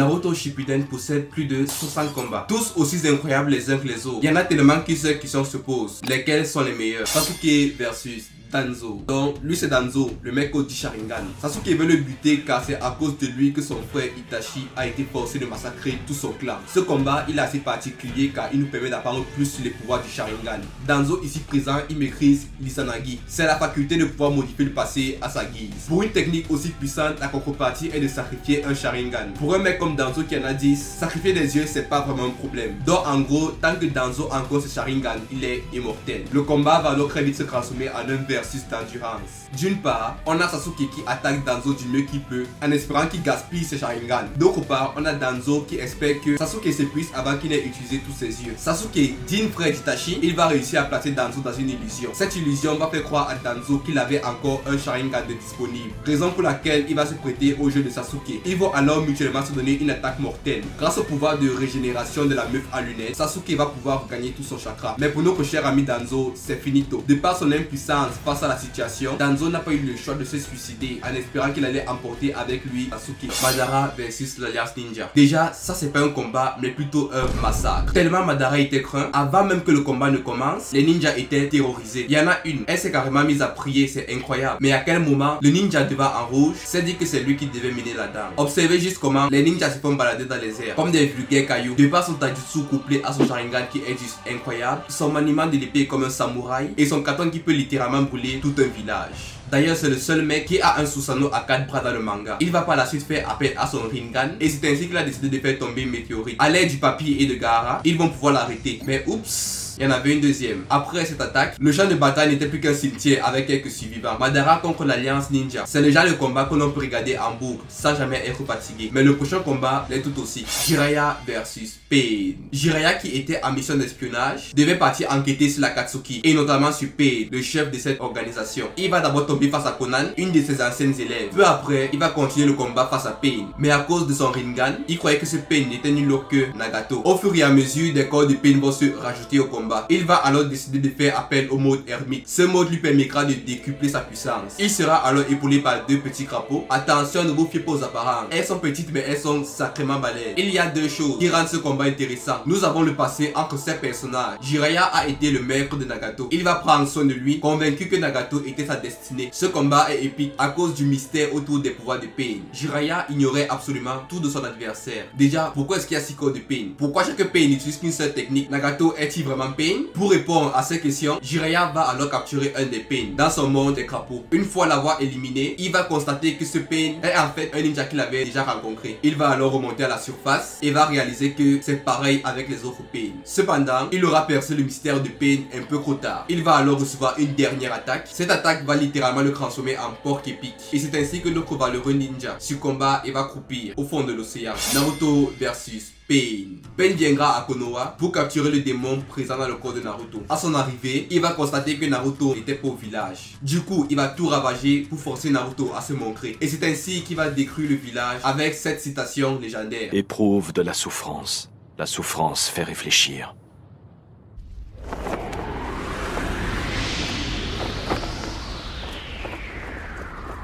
Naruto Shippuden possède plus de 60 combats, tous aussi incroyables les uns que les autres. Il y en a tellement que cette question se pose, lesquels sont les meilleurs? Sasuke versus Danzo. Donc lui c'est Danzo, le mec au 10 Sharingan. Sasuke veut le buter car c'est à cause de lui que son frère Itachi a été forcé de massacrer tout son clan. Ce combat il est assez particulier car il nous permet d'apprendre plus sur les pouvoirs du Sharingan. Danzo ici présent il maîtrise l'Izanagi. C'est la faculté de pouvoir modifier le passé à sa guise. Pour une technique aussi puissante, la contrepartie est de sacrifier un Sharingan. Pour un mec comme Danzo qui en a 10, sacrifier des yeux c'est pas vraiment un problème. Donc en gros, tant que Danzo a encore ses Sharingan, il est immortel. Le combat va alors très vite se transformer en un versus d'endurance. D'une part, on a Sasuke qui attaque Danzo du mieux qu'il peut en espérant qu'il gaspille ses Sharingan. D'autre part, on a Danzo qui espère que Sasuke s'épuise avant qu'il ait utilisé tous ses yeux. Sasuke, digne frère d'Itachi, il va réussir à placer Danzo dans une illusion. Cette illusion va faire croire à Danzo qu'il avait encore un Sharingan de disponible, raison pour laquelle il va se prêter au jeu de Sasuke. Ils vont alors mutuellement se donner une attaque mortelle. Grâce au pouvoir de régénération de la meuf à lunettes, Sasuke va pouvoir regagner tout son chakra. Mais pour notre cher ami Danzo, c'est finito. De par son impuissance face à la situation, Danzo n'a pas eu le choix de se suicider en espérant qu'il allait emporter avec lui Sasuke. Madara versus l'Alliance Ninja. Déjà, ça c'est pas un combat mais plutôt un massacre. Tellement Madara était craint, avant même que le combat ne commence, les ninjas étaient terrorisés. Il y en a une, elle s'est carrément mise à prier, c'est incroyable. Mais à quel moment le ninja devant en rouge s'est dit que c'est lui qui devait mener la dame. Observez juste comment les ninjas se font balader dans les airs comme des vulgaires cailloux. De par son taijutsu couplé à son Sharingan qui est juste incroyable, son maniement de l'épée comme un samouraï et son katon qui peut littéralement brûler tout un village. D'ailleurs, c'est le seul mec qui a un Susanoo à 4 bras dans le manga. Il va par la suite faire appel à son Rinnegan et c'est ainsi qu'il a décidé de faire tomber une météorite. À l'aide du papier et de Gaara, ils vont pouvoir l'arrêter. Mais oups, il y en avait une deuxième. Après cette attaque, le champ de bataille n'était plus qu'un cimetière avec quelques survivants. Madara contre l'Alliance Ninja. C'est le genre de combat que l'on peut regarder en boucle sans jamais être fatigué. Mais le prochain combat l'est tout aussi. Jiraiya versus Pain. Jiraiya qui était en mission d'espionnage devait partir enquêter sur l'Akatsuki et notamment sur Pain, le chef de cette organisation. Il va d'abord tomber face à Konan, une de ses anciennes élèves. Peu après, il va continuer le combat face à Pain. Mais à cause de son Rinnegan, il croyait que ce Pain n'était nul autre que Nagato. Au fur et à mesure, des corps de Pain vont se rajouter au combat. Il va alors décider de faire appel au mode ermite. Ce mode lui permettra de décupler sa puissance. Il sera alors épaulé par deux petits crapauds. Attention, ne vous fiez pas aux apparences. Elles sont petites mais elles sont sacrément balèzes. Il y a deux choses qui rendent ce combat intéressant. Nous avons le passé entre ces personnages. Jiraiya a été le maître de Nagato. Il va prendre soin de lui, convaincu que Nagato était sa destinée. Ce combat est épique à cause du mystère autour des pouvoirs de Pain. Jiraiya ignorait absolument tout de son adversaire. Déjà, pourquoi est-ce qu'il y a 6 corps de Pain? Pourquoi chaque Pain n'utilise qu'une seule technique? Nagato est-il vraiment Pain? Pour répondre à ces questions, Jiraiya va alors capturer un des Pain dans son monde des crapauds. Une fois l'avoir éliminé, il va constater que ce Pain est en fait un ninja qu'il avait déjà rencontré. Il va alors remonter à la surface et va réaliser que c'est pareil avec les autres Pain. Cependant, il aura percé le mystère de Pain un peu trop tard. Il va alors recevoir une dernière attaque. Cette attaque va littéralement le transformer en porc épique. Et c'est ainsi que notre valeureux ninja succomba et va croupir au fond de l'océan. Naruto versus Pain. Pain viendra à Konoha pour capturer le démon présent dans le corps de Naruto. À son arrivée, il va constater que Naruto n'était pas au village. Du coup, il va tout ravager pour forcer Naruto à se montrer. Et c'est ainsi qu'il va détruire le village avec cette citation légendaire. Éprouve de la souffrance. La souffrance fait réfléchir.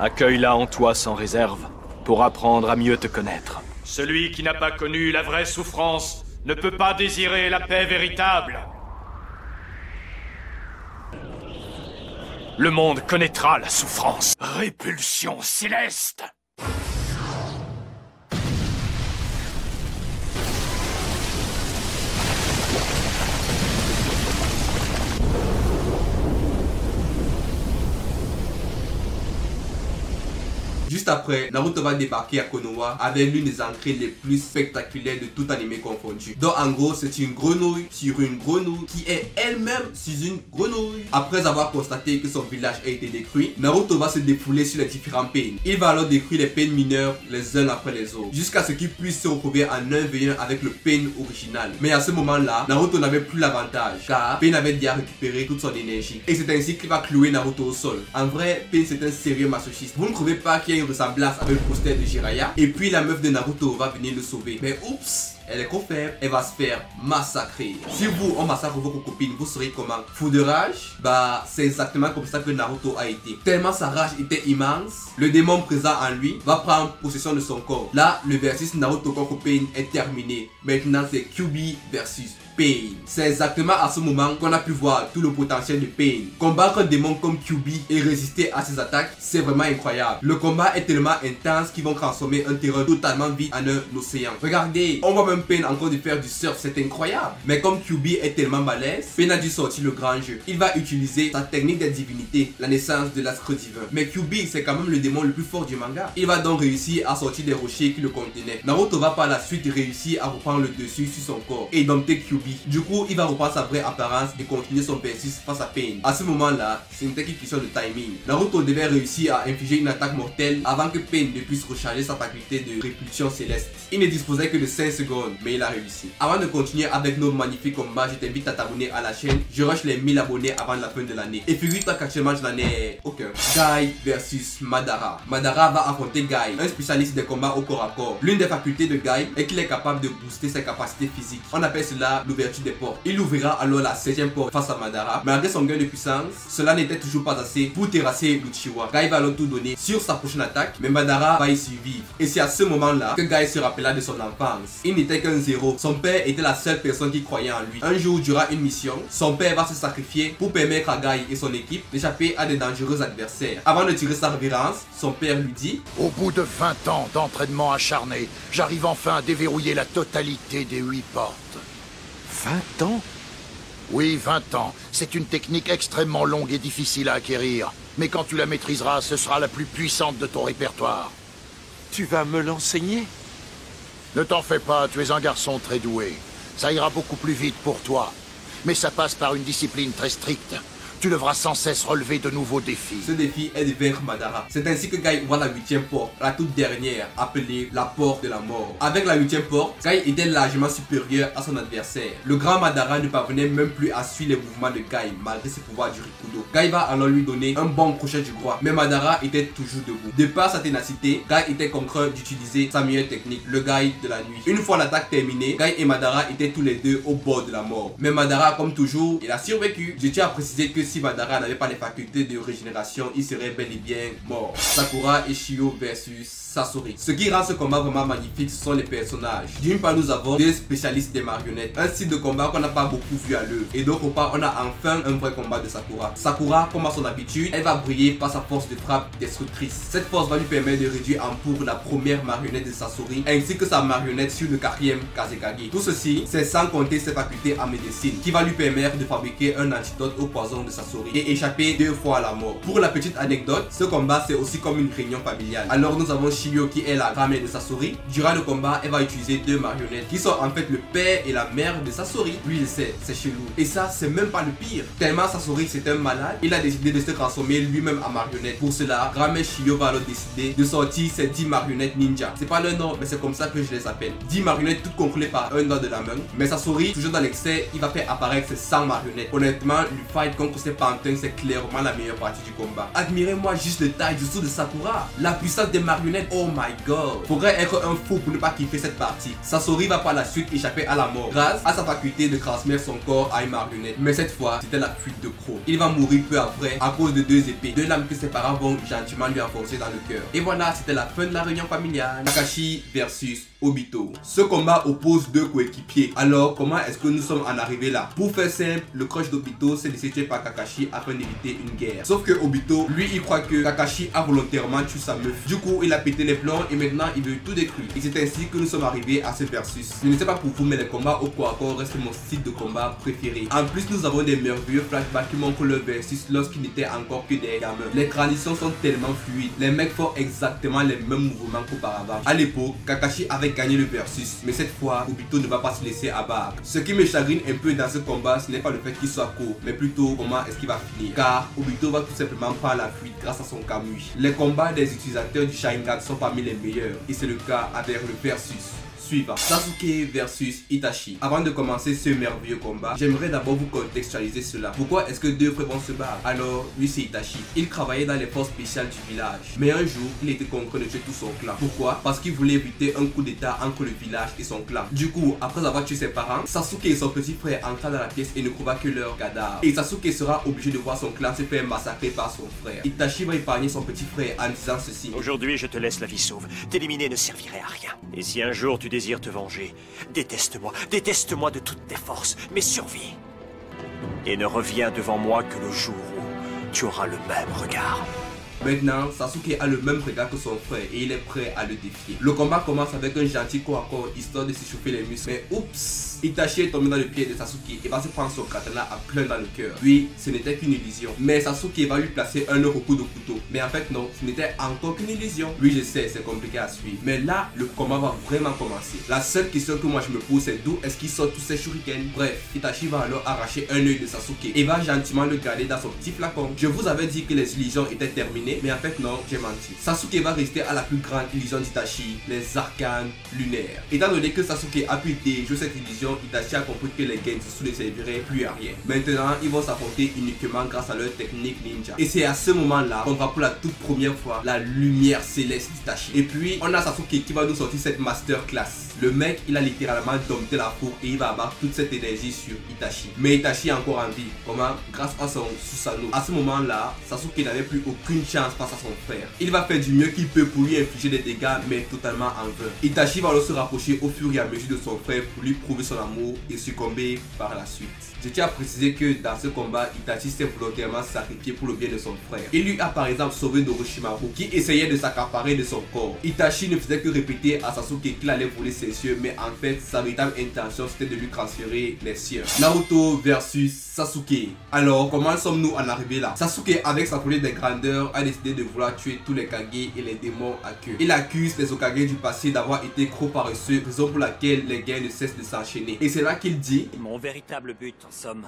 Accueille-la en toi sans réserve pour apprendre à mieux te connaître. Celui qui n'a pas connu la vraie souffrance ne peut pas désirer la paix véritable. Le monde connaîtra la souffrance. Répulsion céleste. Juste après, Naruto va débarquer à Konoha avec l'une des entrées les plus spectaculaires de tout anime confondu. Donc en gros, c'est une grenouille sur une grenouille qui est elle-même sur une grenouille. Après avoir constaté que son village a été détruit, Naruto va se défouler sur les différents Pain. Il va alors détruire les Pain mineurs les uns après les autres, jusqu'à ce qu'il puisse se retrouver en 1v1 avec le Pain original. Mais à ce moment-là, Naruto n'avait plus l'avantage, car Pain avait déjà récupéré toute son énergie. Et c'est ainsi qu'il va clouer Naruto au sol. En vrai, Pain c'est un sérieux masochiste. Vous ne trouvez pas qu'il y a une ressemblance avec le poster de Jiraiya? Et puis la meuf de Naruto va venir le sauver. Mais oups! Elle est trop faible, elle va se faire massacrer. Si vous, on massacre vos copines, vous serez comment? Fou de rage? Bah, c'est exactement comme ça que Naruto a été. Tellement sa rage était immense, le démon présent en lui va prendre possession de son corps. Là, le versus Naruto contre Pain est terminé. Maintenant, c'est Kyuubi versus Pain. C'est exactement à ce moment qu'on a pu voir tout le potentiel de Pain. Combattre un démon comme Kyuubi et résister à ses attaques, c'est vraiment incroyable. Le combat est tellement intense qu'ils vont transformer un terrain totalement vide en un océan. Regardez, on voit même Pain encore de faire du surf, c'est incroyable. Mais comme Kyuubi est tellement balèze, Pain a dû sortir le grand jeu. Il va utiliser sa technique des divinités, la naissance de l'astre divin. Mais Kyuubi, c'est quand même le démon le plus fort du manga. Il va donc réussir à sortir des rochers qui le contenaient. Naruto va par la suite réussir à reprendre le dessus sur son corps et dompter Kyuubi. Du coup, il va reprendre sa vraie apparence et continuer son versus face à Pain. À ce moment-là, c'est une question de timing. Naruto devait réussir à infliger une attaque mortelle avant que Pain ne puisse recharger sa faculté de répulsion céleste. Il ne disposait que de 5 secondes, mais il a réussi. Avant de continuer avec nos magnifiques combats, je t'invite à t'abonner à la chaîne. Je rush les 1000 abonnés avant la fin de l'année. Et figure-toi qu'actuellement, je n'en ai aucun. Guy versus Madara. Madara va affronter Guy, un spécialiste des combats au corps à corps. L'une des facultés de Guy est qu'il est capable de booster ses capacités physiques. On appelle cela l'ouverture des portes. Il ouvrira alors la 7ème porte face à Madara. Malgré son gain de puissance, cela n'était toujours pas assez pour terrasser l'Uchiwa. Guy va alors tout donner sur sa prochaine attaque, mais Madara va y survivre. Et c'est à ce moment-là que Guy se rappela de son enfance. Il n'était qu'un zéro. Son père était la seule personne qui croyait en lui. Un jour, durant une mission, son père va se sacrifier pour permettre à Guy et son équipe d'échapper à des dangereux adversaires. Avant de tirer sa révérence, son père lui dit: au bout de 20 ans d'entraînement acharné, j'arrive enfin à déverrouiller la totalité des 8 portes. 20 ans? Oui, 20 ans. C'est une technique extrêmement longue et difficile à acquérir. Mais quand tu la maîtriseras, ce sera la plus puissante de ton répertoire. Tu vas me l'enseigner? Ne t'en fais pas, tu es un garçon très doué. Ça ira beaucoup plus vite pour toi. Mais ça passe par une discipline très stricte. Tu devras sans cesse relever de nouveaux défis. Ce défi est de vaincre Madara. C'est ainsi que Guy voit la 8ème porte, la toute dernière, appelée la porte de la mort. Avec la 8ème porte, Guy était largement supérieur à son adversaire. Le grand Madara ne parvenait même plus à suivre les mouvements de Guy malgré ses pouvoirs du Rikudo. Guy va alors lui donner un bon crochet du roi, mais Madara était toujours debout. De par sa ténacité, Guy était contraint d'utiliser sa meilleure technique, le Guy de la nuit. Une fois l'attaque terminée, Guy et Madara étaient tous les deux au bord de la mort. Mais Madara, comme toujours, il a survécu. Je tiens à préciser que si Madara n'avait pas les facultés de régénération, il serait bel et bien mort. Sakura et Shio versus Sasori. Ce qui rend ce combat vraiment magnifique, ce sont les personnages. D'une part, nous avons des spécialistes des marionnettes, un style de combat qu'on n'a pas beaucoup vu à l'œuvre. Et d'autre part, on a enfin un vrai combat de Sakura. Sakura, comme à son habitude, elle va briller par sa force de frappe destructrice. Cette force va lui permettre de réduire en poudre la première marionnette de Sasori, ainsi que sa marionnette sur le 4e Kazekage. Tout ceci, c'est sans compter ses facultés en médecine, qui va lui permettre de fabriquer un antidote au poison de Sasori et échapper 2 fois à la mort. Pour la petite anecdote, ce combat c'est aussi comme une réunion familiale. Alors nous avons Shio qui est la grand-mère de Sasori. Durant le combat, elle va utiliser 2 marionnettes qui sont en fait le père et la mère de Sasori. Lui il sait, c'est chelou. Et ça c'est même pas le pire. Tellement Sasori c'est un malade, il a décidé de se transformer lui-même en marionnette. Pour cela, grand-mère Shio va alors décider de sortir ses 10 marionnettes ninja. C'est pas leur nom, mais c'est comme ça que je les appelle. 10 marionnettes toutes contrôlées par un doigt de la main. Mais Sasori, toujours dans l'excès, il va faire apparaître ses 100 marionnettes. Honnêtement, le fight contre ces pantins c'est clairement la meilleure partie du combat. Admirez-moi juste le taille du saut de Sakura, la puissance des marionnettes, oh my god. Faudrait être un fou pour ne pas kiffer cette partie. Sasori va par la suite échapper à la mort grâce à sa faculté de transmettre son corps à une marionnette. Mais cette fois, c'était la fuite de croc. Il va mourir peu après à cause de 2 épées, 2 lames que ses parents vont gentiment lui enfoncer dans le cœur. Et voilà, c'était la fin de la réunion familiale. Kakashi versus Obito. Ce combat oppose 2 coéquipiers. Alors comment est-ce que nous sommes en arrivés là? Pour faire simple, le crush d'Obito s'est laissé tuer par Kakashi afin d'éviter une guerre. Sauf que Obito, lui il croit que Kakashi a volontairement tué sa meuf. Du coup il a pété les plombs et maintenant il veut tout détruire. Et c'est ainsi que nous sommes arrivés à ce versus. Je ne sais pas pour vous mais les combats au corps à corps restent mon style de combat préféré. En plus nous avons des merveilleux flashbacks qui montrent le versus lorsqu'ils n'étaient encore que des gamins. Les transitions sont tellement fluides. Les mecs font exactement les mêmes mouvements qu'auparavant. À l'époque, Kakashi avait gagné le versus, mais cette fois Obito ne va pas se laisser abattre. Ce qui me chagrine un peu dans ce combat, ce n'est pas le fait qu'il soit court, mais plutôt comment est-ce qu'il va finir. Car Obito va tout simplement prendre la fuite grâce à son Kamui. Les combats des utilisateurs du Sharingan sont parmi les meilleurs, et c'est le cas avec le versus. suivant. Sasuke versus Itachi. Avant de commencer ce merveilleux combat, j'aimerais d'abord vous contextualiser cela. Pourquoi est-ce que deux frères vont se battre? Alors, lui c'est Itachi. Il travaillait dans les forces spéciales du village. Mais un jour, il était contraint de tuer tout son clan. Pourquoi? Parce qu'il voulait éviter un coup d'état entre le village et son clan. Du coup, après avoir tué ses parents, Sasuke et son petit frère entrent dans la pièce et ne trouvent que leur cadavre. Et Sasuke sera obligé de voir son clan se faire massacrer par son frère. Itachi va épargner son petit frère en disant ceci. Aujourd'hui, je te laisse la vie sauve. T'éliminer ne servirait à rien. Et si un jour tu désires te venger, déteste-moi de toutes tes forces, mais survis. Et ne reviens devant moi que le jour où tu auras le même regard. Maintenant, Sasuke a le même regard que son frère et il est prêt à le défier. Le combat commence avec un gentil corps à corps histoire de s'échauffer les muscles. Mais oups, Itachi est tombé dans le pied de Sasuke et va se prendre son katana à plein dans le cœur. Oui, ce n'était qu'une illusion. Mais Sasuke va lui placer un autre coup de couteau. Mais en fait non, ce n'était encore qu'une illusion. Oui, je sais, c'est compliqué à suivre. Mais là, le combat va vraiment commencer. La seule question que moi je me pose, c'est d'où est-ce qu'il sort tous ces shurikens. Bref, Itachi va alors arracher un œil de Sasuke et va gentiment le garder dans son petit flacon. Je vous avais dit que les illusions étaient terminées, mais en fait non, j'ai menti. Sasuke va rester à la plus grande illusion d'Itachi, les arcanes lunaires. Étant donné que Sasuke a pu déjouer cette illusion, Itachi a compris que les Genjutsu ne serviraient plus à rien. Maintenant, ils vont s'affronter uniquement grâce à leur technique ninja. Et c'est à ce moment-là qu'on va pour la toute première fois la lumière céleste d'Itachi. Et puis, on a Sasuke qui va nous sortir cette masterclass. Le mec, il a littéralement dompté la four et il va abattre toute cette énergie sur Itachi. Mais Itachi est encore en vie. Comment? Grâce à son Susanoo. À ce moment-là, Sasuke n'avait plus aucune chance face à son frère. Il va faire du mieux qu'il peut pour lui infliger des dégâts, mais totalement en vain. Itachi va alors se rapprocher au fur et à mesure de son frère pour lui prouver son amour et succomber par la suite. Je tiens à préciser que dans ce combat, Itachi s'est volontairement sacrifié pour le bien de son frère. Il lui a par exemple sauvé d'Orochimaru qui essayait de s'accaparer de son corps. Itachi ne faisait que répéter à Sasuke qu'il allait voler ses cieux, mais en fait sa véritable intention c'était de lui transférer les siens. Naruto versus Sasuke. Alors comment sommes-nous en arrivé là? Sasuke avec sa folie des grandeurs a décidé de vouloir tuer tous les Kage et les démons à queue. Il accuse les Hokage du passé d'avoir été trop paresseux, raison pour laquelle les guerres ne cessent de s'enchaîner. Et c'est là qu'il dit: mon véritable but en somme,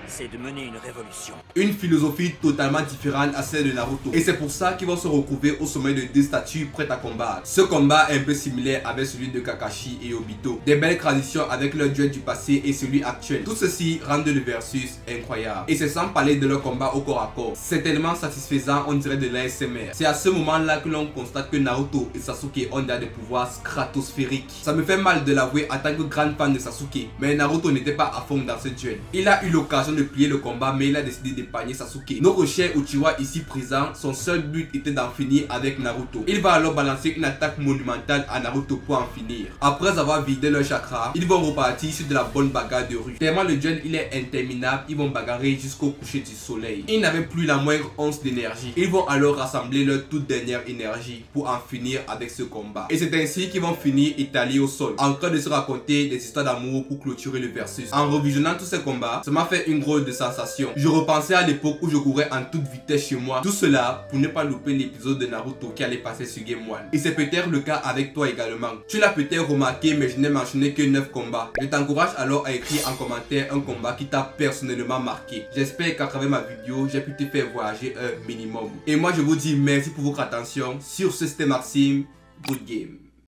c'est de mener une révolution. Une philosophie totalement différente à celle de Naruto. Et c'est pour ça qu'ils vont se retrouver au sommet de deux statues prêtes à combattre. Ce combat est un peu similaire avec celui de Kakashi et Obito. Des belles traditions avec leur duel du passé et celui actuel. Tout ceci rend le versus incroyable. Et c'est sans parler de leur combat au corps à corps. C'est tellement satisfaisant, on dirait de l'ASMR. C'est à ce moment-là que l'on constate que Naruto et Sasuke ont des pouvoirs stratosphériques. Ça me fait mal de l'avouer en tant que grande fan de Sasuke. Mais Naruto n'était pas à fond dans ce duel. Il a eu l'occasion de plier le combat, mais il a décidé d'épargner Sasuke. Notre cher Uchiwa ici présent, son seul but était d'en finir avec Naruto. Il va alors balancer une attaque monumentale à Naruto pour en finir. Après avoir vidé leur chakra, ils vont repartir sur de la bonne bagarre de rue. Tellement le duel il est interminable, ils vont bagarrer jusqu'au coucher du soleil. Ils n'avaient plus la moindre once d'énergie. Ils vont alors rassembler leur toute dernière énergie pour en finir avec ce combat. Et c'est ainsi qu'ils vont finir étalés au sol, en train de se raconter des histoires d'amour pour clôturer le versus. En revisionnant tous ces combats, ça m'a fait une grosse de sensation. Je repensais à l'époque où je courais en toute vitesse chez moi. Tout cela pour ne pas louper l'épisode de Naruto qui allait passer sur Game One. Et c'est peut-être le cas avec toi également. Tu l'as peut-être remarqué, mais je n'ai mentionné que 9 combats. Je t'encourage alors à écrire en commentaire un combat qui t'a personnellement marqué. J'espère qu'à travers ma vidéo, j'ai pu te faire voyager un minimum. Et moi je vous dis merci pour votre attention. Sur ce, c'était Maxime. Good game.